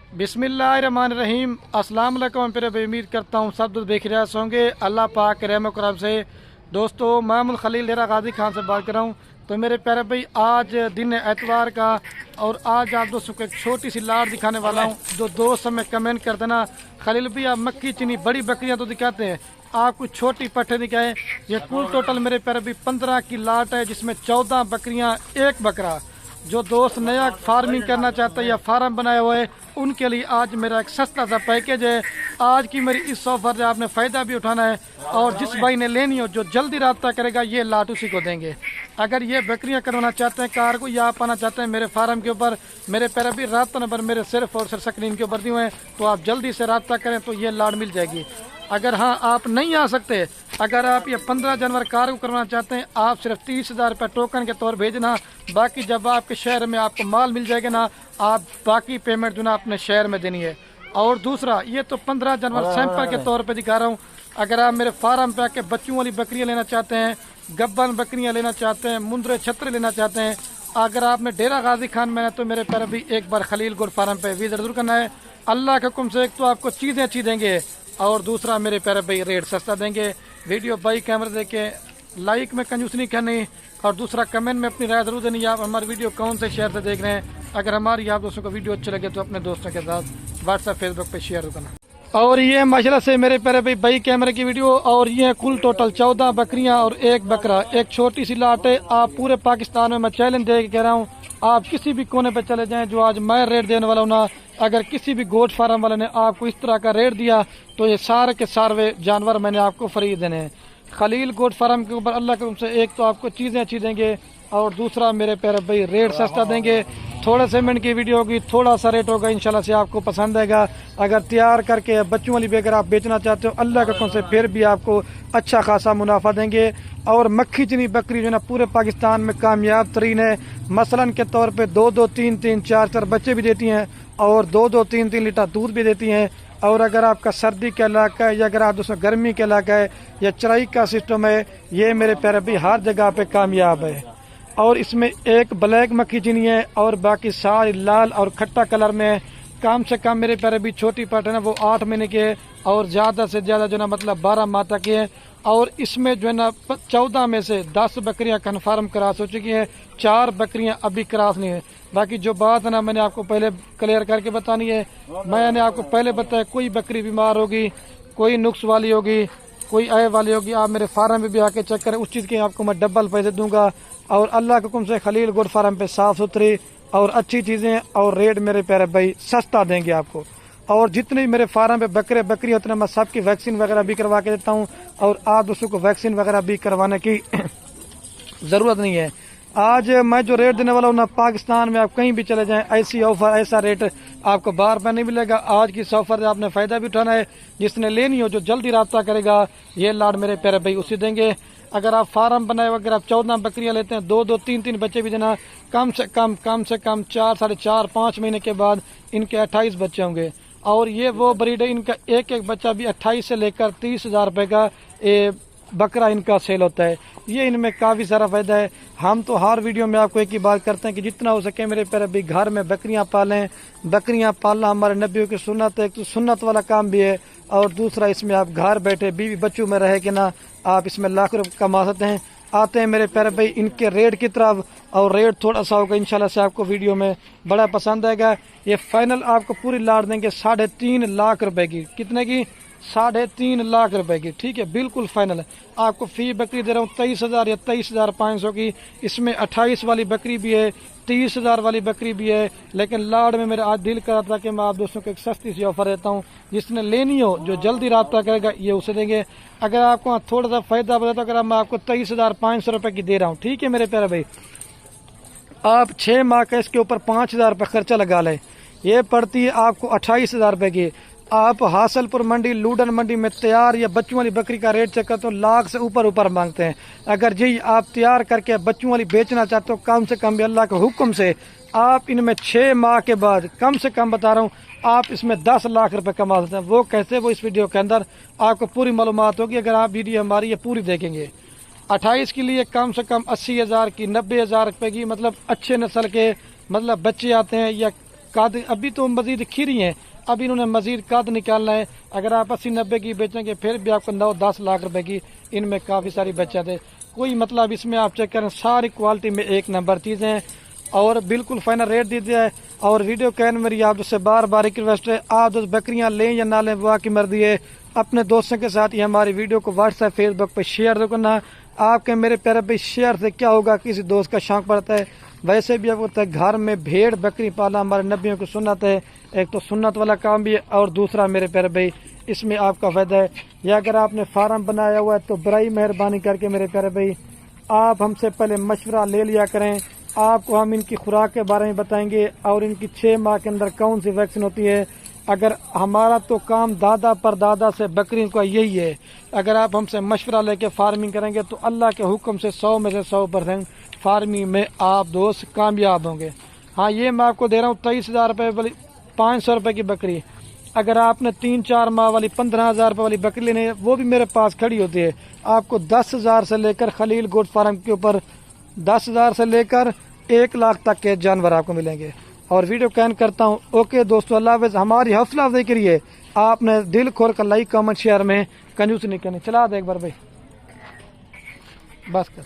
बिस्मिल्लाहिर्रहमानिर्रहीम। अस्सलाम वालेकुम। फिर उम्मीद करता हूँ सब दोस्त बेखैरियत होंगे अल्लाह पाक के रहम करम से। दोस्तों, मैं खलील डेरा गाजी खान से बात कर रहा हूँ। तो मेरे प्यारे भाई, आज दिन है एतवार का और आज आप दोस्तों को एक छोटी सी लाट दिखाने वाला हूँ। जो दोस्त हमें कमेंट कर देना, खलील भाई आप मक्की चीनी बड़ी बकरियाँ तो दिखाते हैं, आप कुछ छोटी पट्टे दिखाएं। ये कुल टोटल मेरे प्यारे भाई 15 की लाट है, जिसमें 14 बकरियाँ एक बकरा। जो दोस्त नया फार्मिंग करना चाहते हैं या फार्म बनाए हुए हैं, उनके लिए आज मेरा एक सस्ता सा पैकेज है। आज की मेरी इस ऑफर से आपने फ़ायदा भी उठाना है और जिस भाई ने लेनी हो, जो जल्दी रब्ता करेगा, ये लाट उसी को देंगे। अगर ये बकरियां करवाना चाहते हैं कार को या आप आना चाहते हैं मेरे फार्म के ऊपर, मेरे पैर भी रब्ता नंबर मेरे सिर्फ और सिर्फ स्क्रीन के ऊपर दिए हुए हैं, तो आप जल्दी से रब्ता करें तो ये लाट मिल जाएगी। अगर हाँ आप नहीं आ सकते, अगर आप ये 15 जनवरी कार को करवाना चाहते हैं, आप सिर्फ 30,000 रुपये टोकन के तौर भेजना। बाकी जब आपके शहर में आपको माल मिल जाएगा ना, आप बाकी पेमेंट जो ना अपने शहर में देनी है। और दूसरा, ये तो 15 जनवरी सैंपल के तौर पे दिखा रहा हूँ। अगर आप मेरे फार्म पे आके बच्चों वाली बकरियाँ लेना चाहते हैं, गब्बन बकरियाँ लेना चाहते हैं, मुंदरे छतरे लेना चाहते हैं, अगर आपने डेरा गाजी खान में है तो मेरे पैर भी एक बार खलील गोट फार्म पे विजिट जरूर करना है। अल्लाह के हुक्म से एक तो आपको चीज़ें अच्छी देंगे और दूसरा मेरे प्यारे भाई रेट सस्ता देंगे। वीडियो बाई कैमरा देखे, लाइक में कंजूस नहीं करनी और दूसरा कमेंट में अपनी राय जरूर देनी। आप हमारी वीडियो कौन से शहर से देख रहे हैं, अगर हमारी आप दोस्तों को वीडियो अच्छी लगे तो अपने दोस्तों के साथ व्हाट्सएप फेसबुक पे शेयर करना। और ये माशाल्लाह से मेरे प्यारे भाई बाई कैमरे की वीडियो। और ये कुल टोटल 14 बकरियां और एक बकरा, एक छोटी सी लाट है। आप पूरे पाकिस्तान में मैं चैलेंज दे के कह रहा हूँ, आप किसी भी कोने पे चले जाएं, जो आज मैं रेट देने वाला हूँ ना, अगर किसी भी गोट फार्म वाले ने आपको इस तरह का रेट दिया तो ये सारे के सारे जानवर मैंने आपको फ्री देने हैं। खलील गोट फार्म के ऊपर अल्लाह के हुक्म से एक तो आपको चीज़ें अच्छी देंगे और दूसरा मेरे प्यारे भाई रेट सस्ता देंगे। थोड़े से मिनट की वीडियो होगी, थोड़ा सा रेट होगा, इंशाल्लाह से आपको पसंद आएगा। अगर तैयार करके बच्चों वाली भी अगर आप बेचना चाहते हो, अल्लाह के हुक्म से फिर भी आपको अच्छा खासा मुनाफा देंगे। और मक्खी चनी बकरी जो है ना पूरे पाकिस्तान में कामयाब तरीन है। मसलन के तौर पे 2-2, 3-3, 4-4 बच्चे भी देती हैं और 2-2, 3-3 लीटर दूध भी देती हैं। और अगर आपका सर्दी का इलाका है या अगर आप दोस्तों गर्मी का इलाका है या चराई का सिस्टम है, ये मेरे प्यारे भी हर जगह पे कामयाब है। और इसमें एक ब्लैक मक्खी चीनी है और बाकी सारी लाल और खट्टा कलर में है। कम से कम मेरे प्यारे भी छोटी पट है ना, वो 8 महीने के है और ज़्यादा से ज़्यादा जो ना मतलब 12 माह तक के है। और इसमें जो है ना 14 में से 10 बकरियां कन्फर्म क्रॉस हो चुकी हैं, 4 बकरियां अभी क्रॉस नहीं है। बाकी जो बात है ना मैंने आपको पहले क्लियर करके बतानी है। मैंने आपको पहले बताया, कोई बकरी बीमार होगी, कोई नुक्स वाली होगी, कोई ऐब वाली होगी, आप मेरे फार्म में भी आके चेक करें, उस चीज़ के आपको मैं डबल पैसे दूंगा। और अल्लाह के हुक्म से खलील गोट फार्म पे साफ सुथरी और अच्छी चीज़ें और रेट मेरे प्यारे भाई सस्ता देंगे आपको। और जितने भी मेरे फार्म पे बकरे बकरी होते हैं, मैं सबकी वैक्सीन वगैरह भी करवा के देता हूँ और आप दोस्तों को वैक्सीन वगैरह भी करवाने की ज़रूरत नहीं है। आज मैं जो रेट देने वाला हूँ ना, पाकिस्तान में आप कहीं भी चले जाएं, ऐसी ऑफर ऐसा रेट आपको बार बार नहीं मिलेगा। आज की इस ऑफर से आपने फ़ायदा भी उठाना है। जिसने लेनी हो, जो जल्दी रब्ता करेगा, ये लाड मेरे प्यारे भाई उसी देंगे। अगर आप फार्म बनाए, अगर आप 14 बकरियां लेते हैं, 2-2, 3-3 बच्चे भी देना, कम से कम 4, 4.5, 5 महीने के बाद इनके 28 बच्चे होंगे। और ये वो ब्रीड है, इनका एक एक बच्चा भी 28 से लेकर 30,000 रुपये का बकरा इनका सेल होता है। ये इनमें काफ़ी सारा फायदा है। हम तो हर वीडियो में आपको एक ही बात करते हैं कि जितना हो सके मेरे प्यारे भी घर में बकरियां पालें। बकरियां पालना हमारे नबियों की सुन्नत है, एक तो सुन्नत वाला काम भी है और दूसरा इसमें आप घर बैठे बीवी बच्चों में रहे कि ना, आप इसमें लाख रुपये कमा सकते हैं। आते हैं मेरे प्यारे भाई इनके रेट की तरफ, और रेट थोड़ा सा होगा इंशाल्लाह से आपको वीडियो में बड़ा पसंद आएगा। ये फाइनल आपको पूरी लाट देंगे 3.5 लाख रुपए की। कितने की? 3.5 लाख रुपए की। ठीक है, बिल्कुल फाइनल है। आपको फी बकरी दे रहा हूँ 23,000 या 23,500 की। इसमें 28 वाली बकरी भी है, 30,000 वाली बकरी भी है। लेकिन लाड में मेरा आज दिल करा था कि मैं आप दोस्तों को एक सस्ती सी ऑफर देता हूँ। जिसने लेनी हो, जो जल्दी रब्ता करेगा, ये उसे देंगे। अगर आपको थोड़ा सा फायदा बताता, अगर मैं आपको 23,500 रुपये की दे रहा हूँ, ठीक है मेरे प्यारे भाई, आप 6 माह का इसके ऊपर 5,000 रुपये खर्चा लगा लें, ये पड़ती है आपको 28,000 रुपये की। आप हासलपुर मंडी, लूडन मंडी में तैयार या बच्चों वाली बकरी का रेट चेक करते हो, लाख से ऊपर मांगते हैं। अगर जी आप तैयार करके बच्चों वाली बेचना चाहते हो, कम से कम भी अल्लाह के हुक्म से आप इनमें 6 माह के बाद, कम से कम बता रहा हूँ, आप इसमें 10 लाख रुपए कमा सकते हैं। वो कैसे, वो इस वीडियो के अंदर आपको पूरी मालूमात होगी, अगर आप वीडियो हमारी ये पूरी देखेंगे। 28 के लिए कम से कम 80,000 की, 90,000 रुपए की, मतलब अच्छे नस्ल के मतलब बच्चे आते हैं या कद अभी तो मजीद खीरी हैं, अब इन्होंने मजीद कद निकालना है। अगर आप 80-90 की बेचेंगे फिर भी आपको 9-10 लाख रुपए की इनमें काफ़ी सारी बचत है। कोई मतलब इसमें आप चेक करें, सारी क्वालिटी में एक नंबर चीज़ें हैं और बिल्कुल फाइनल रेट दी दिया है। और वीडियो कहने मेरी आप से बार बार रिक्वेस्ट है, आप जो बकरियां लें या ना लें वो आपकी मर्जी है। अपने दोस्तों के साथ ये हमारी वीडियो को व्हाट्सएप फेसबुक पर शेयर करना। आपके मेरे प्यारे भाई शेयर से क्या होगा, किसी दोस्त का शौक पड़ता है। वैसे भी आपको घर में भेड़ बकरी पालना हमारे नबियों को सुन्नत है, एक तो सुन्नत वाला काम भी है और दूसरा मेरे प्यारे भाई इसमें आपका फायदा है। या अगर आपने फार्म बनाया हुआ है तो बड़ी मेहरबानी करके मेरे प्यारे भाई आप हमसे पहले मशवरा ले लिया करें। आपको हम इनकी खुराक के बारे में बताएंगे और इनकी 6 माह के अंदर कौन सी वैक्सीन होती है। अगर हमारा तो काम दादा परदादा से बकरियों का यही है, अगर आप हमसे मशवरा लेके फार्मिंग करेंगे तो अल्लाह के हुक्म से 100 में से 100% फार्मिंग में आप दोस्त कामयाब होंगे। हाँ, ये मैं आपको दे रहा हूँ 23,000 रुपये वाली 500 रुपये की बकरी। अगर आपने 3-4 माह वाली 15,000 रुपये वाली बकरी लेनी है वो भी मेरे पास खड़ी होती है। आपको 10,000 से लेकर खलील गोट फार्म के ऊपर 10,000 से लेकर 1 लाख तक के जानवर आपको मिलेंगे। और वीडियो कैन करता हूँ। ओके दोस्तों, अल्लाह हाफ़िज़। हमारी हौसला अफजाई करिए, आपने दिल खोल कर लाइक कमेंट शेयर में कंजूस नहीं करनी। चला दे एक बार भाई, बस कर।